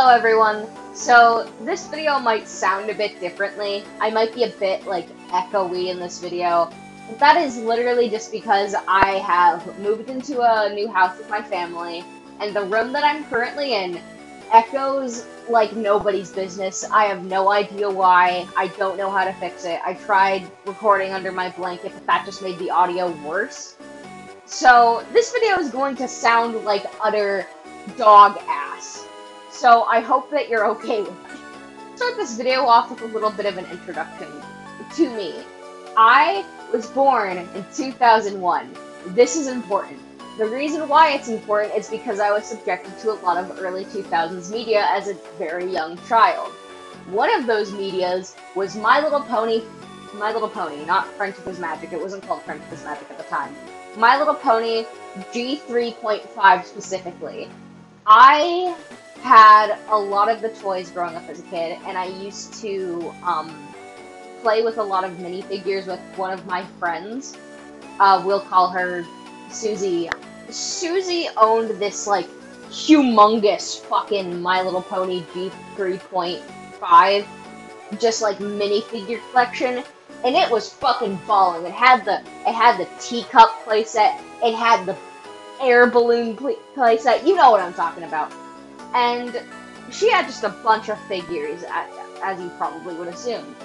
Hello everyone. So this video might sound a bit differently. I might be a bit echoey in this video, but that is literally just because I have moved into a new house with my family, and the room that I'm currently in echoes like nobody's business. I have no idea why. I don't know how to fix it. I tried recording under my blanket, but that just made the audio worse. So this video is going to sound like utter dog ass. So I hope that you're okay with it. Start this video off with a little bit of an introduction to me. I was born in 2001. This is important. The reason why it's important is because I was subjected to a lot of early 2000s media as a very young child. One of those medias was My Little Pony, not Friendship is Magic. It wasn't called Friendship is Magic at the time. My Little Pony G3.5 specifically. I had a lot of the toys growing up as a kid, and I used to play with a lot of minifigures with one of my friends. We'll call her Susie. Susie owned this humongous fucking My Little Pony G3.5 just minifigure collection, and it was fucking balling. It had the teacup playset, it had the air balloon playset, you know what I'm talking about. And she had just a bunch of figures, as you probably would assume.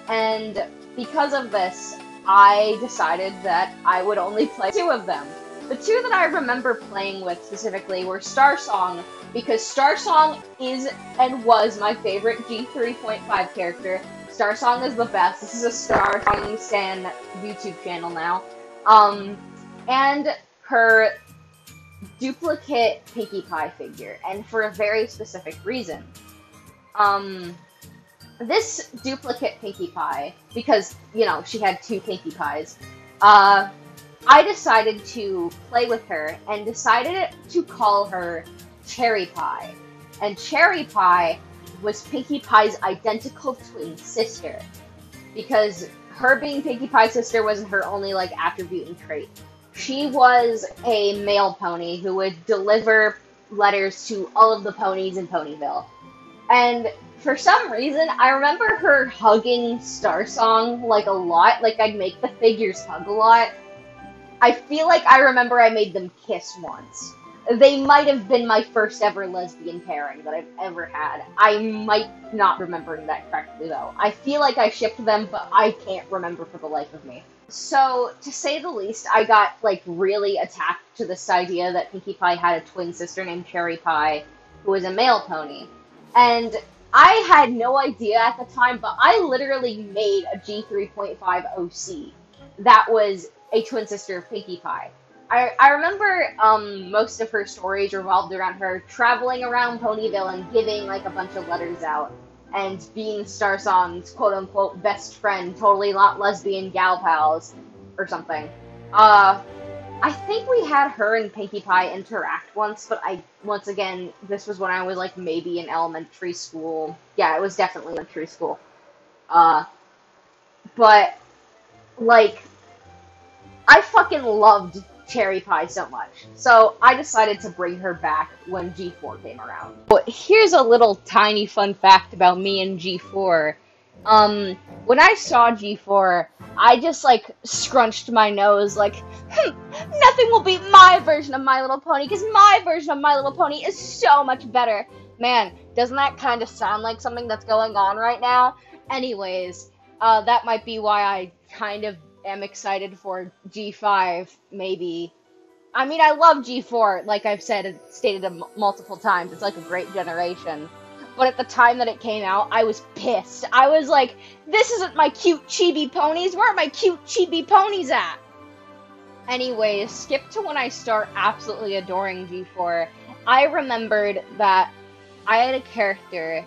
And because of this, I decided that I would only play two of them. The two that I remember playing with specifically were Star Song, because Star Song is and was my favorite G3.5 character. Star Song is the best. This is a Star Song Stan YouTube channel now. And her duplicate Pinkie Pie figure, and for a very specific reason. This duplicate Pinkie Pie, because, you know, she had two Pinkie Pies, I decided to play with her, and decided to call her Cherry Pie. And Cherry Pie was Pinkie Pie's identical twin sister, because her being Pinkie Pie's sister wasn't her only, attribute and trait. She was a male pony who would deliver letters to all of the ponies in Ponyville. And for some reason, I remember her hugging Star Song, a lot. I'd make the figures hug a lot. I feel like I remember I made them kiss once. They might have been my first ever lesbian pairing that I've ever had. I might not remembering that correctly, though. I feel like I shipped them, but I can't remember for the life of me. So, to say the least, I got, really attached to this idea that Pinkie Pie had a twin sister named Cherry Pie, who was a male pony. And I had no idea at the time, but I literally made a G3.5 OC that was a twin sister of Pinkie Pie. I remember most of her stories revolved around her traveling around Ponyville and giving, a bunch of letters out, and being Star Song's quote-unquote best friend, totally not lesbian gal pals, or something. I think we had her and Pinkie Pie interact once, but once again, this was when I was, maybe in elementary school. Yeah, it was definitely elementary school. But, I fucking loved Cherry Pie so much, so I decided to bring her back when G4 came around. But here's a little tiny fun fact about me and G4. When I saw G4, I just, scrunched my nose, nothing will beat my version of My Little Pony, because my version of My Little Pony is so much better. Man, doesn't that kind of sound like something that's going on right now? Anyways, that might be why I kind of am excited for G5, maybe. I mean, I love G4, like I've stated multiple times. It's a great generation. But at the time that it came out, I was pissed. I was like, this isn't my cute chibi ponies. Where are my cute chibi ponies at? Anyways, skip to when I start absolutely adoring G4. I remembered that I had a character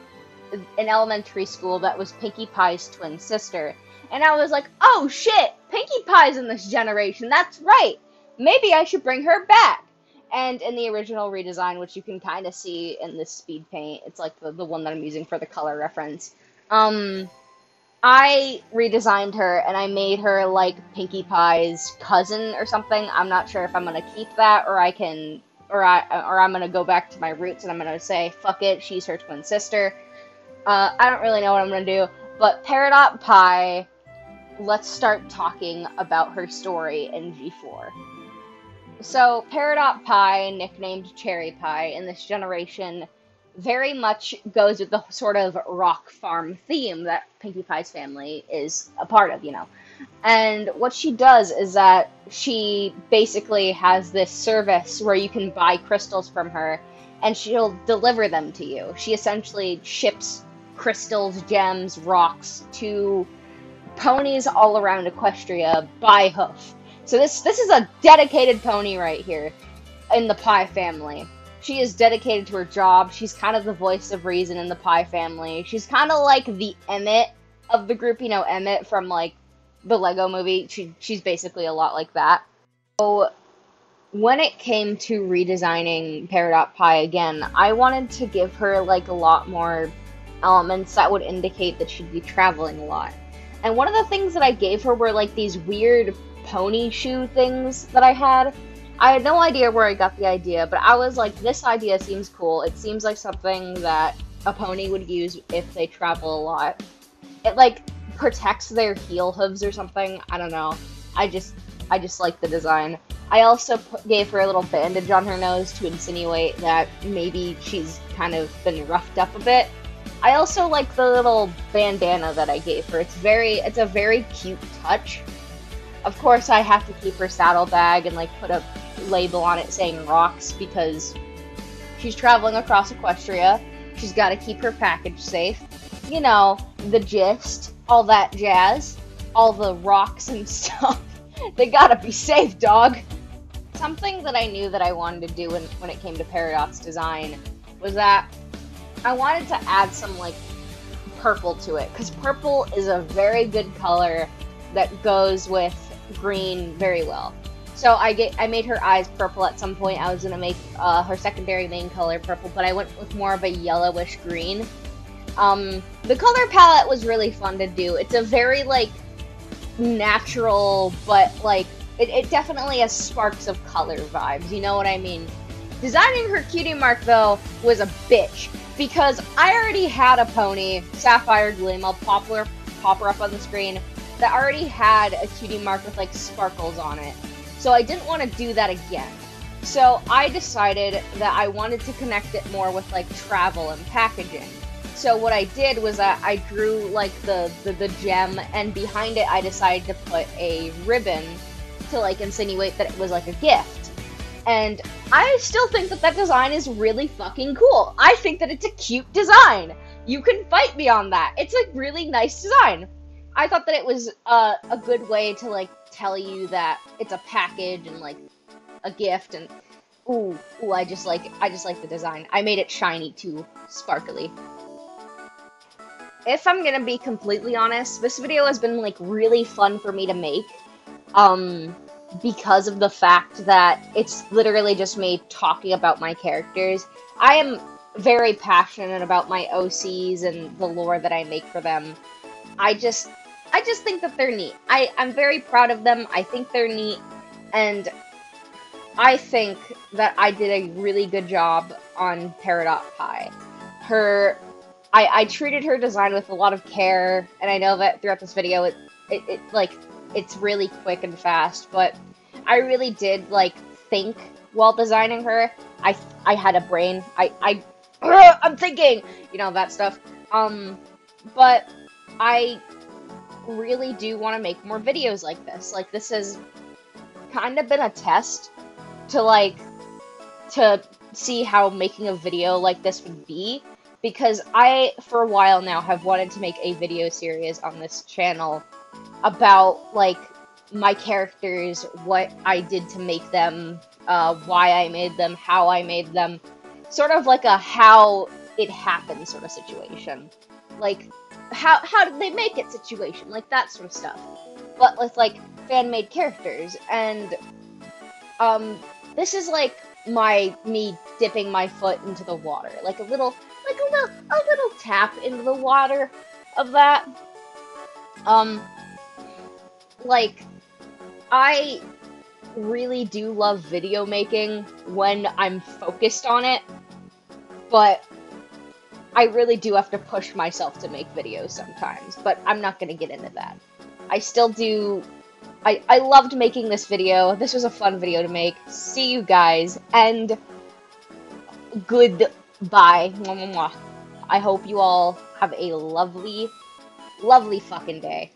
in elementary school that was Pinkie Pie's twin sister. And I was like, oh shit, Pinkie Pie's in this generation, that's right! Maybe I should bring her back! And in the original redesign, which you can kind of see in this speed paint, it's the one that I'm using for the color reference, I redesigned her, and I made her Pinkie Pie's cousin or something. I'm not sure if I'm gonna keep that, or I can or I'm gonna go back to my roots and I'm gonna say, fuck it, she's her twin sister. I don't really know what I'm gonna do, but Peridot Pie, let's start talking about her story in G4. So, Peridot Pie, nicknamed Cherry Pie, in this generation, very much goes with the sort of rock farm theme that Pinkie Pie's family is a part of, you know. And what she does is that she basically has this service where you can buy crystals from her, and she'll deliver them to you. She essentially ships crystals, gems, rocks to ponies all around Equestria by hoof. So this is a dedicated pony right here in the Pie family. She is dedicated to her job. She's kind of the voice of reason in the Pie family. She's kind of like the Emmett of the group, you know, Emmett from like the Lego movie. She's basically a lot like that. So when it came to redesigning Peridot Pie again, I wanted to give her like a lot more elements that would indicate that she'd be traveling a lot. And one of the things that I gave her were like these weird pony shoe things that I had. I had no idea where I got the idea, but I was like, this idea seems cool. It seems like something that a pony would use if they travel a lot. It like protects their heel hooves or something. I don't know. I just like the design. I also gave her a little bandage on her nose to insinuate that maybe she's kind of been roughed up a bit. I also like the little bandana that I gave her. It's a very cute touch. Of course, I have to keep her saddlebag and like put a label on it saying rocks because she's traveling across Equestria. She's got to keep her package safe. You know, the gist, all that jazz, all the rocks and stuff. They gotta be safe, dog. Something that I knew that I wanted to do when it came to Peridot's design was that I wanted to add some like purple to it, because purple is a very good color that goes with green very well. So I made her eyes purple at some point. I was gonna make her secondary main color purple, but I went with more of a yellowish green. The color palette was really fun to do. It's a very like natural, but like it definitely has sparks of color vibes. You know what I mean? Designing her cutie mark though was a bitch, because I already had a pony, Sapphire Gleam. I'll pop her up on the screen, that already had a cutie mark with like sparkles on it. So I didn't want to do that again. So I decided that I wanted to connect it more with like travel and packaging. So what I did was that I drew like the gem, and behind it I decided to put a ribbon to like insinuate that it was like a gift. And I still think that that design is really fucking cool. I think that it's a cute design. You can fight me on that. It's a really nice design. I thought that it was a good way to like tell you that it's a package and like a gift, and ooh, I just like the design. I made it shiny too, sparkly. If I'm gonna be completely honest, this video has been like really fun for me to make, because of the fact that it's literally just me talking about my characters. I am very passionate about my OCs and the lore that I make for them. I just think that they're neat. I'm very proud of them. I think they're neat, and I think that I did a really good job on Peridot Pie. I treated her design with a lot of care, and I know that throughout this video it's really quick and fast, but I really did like think while designing her. I had a brain. I'm thinking, you know, that stuff. But I really do want to make more videos like this. Like, this has kind of been a test to see how making a video like this would be, because I, for a while now, have wanted to make a video series on this channel about, like, my characters, what I did to make them, why I made them, how I made them, sort of like a how it happened sort of situation. Like, how did they make it situation, like that sort of stuff. But with, like, fan-made characters, and, this is, like, me dipping my foot into the water, like a little tap into the water of that. Like, I really do love video making when I'm focused on it, but I really do have to push myself to make videos sometimes, but I'm not gonna get into that. I still do. I loved making this video. This was a fun video to make. See you guys, and goodbye. Mwah, mwah, mwah. I hope you all have a lovely, lovely fucking day.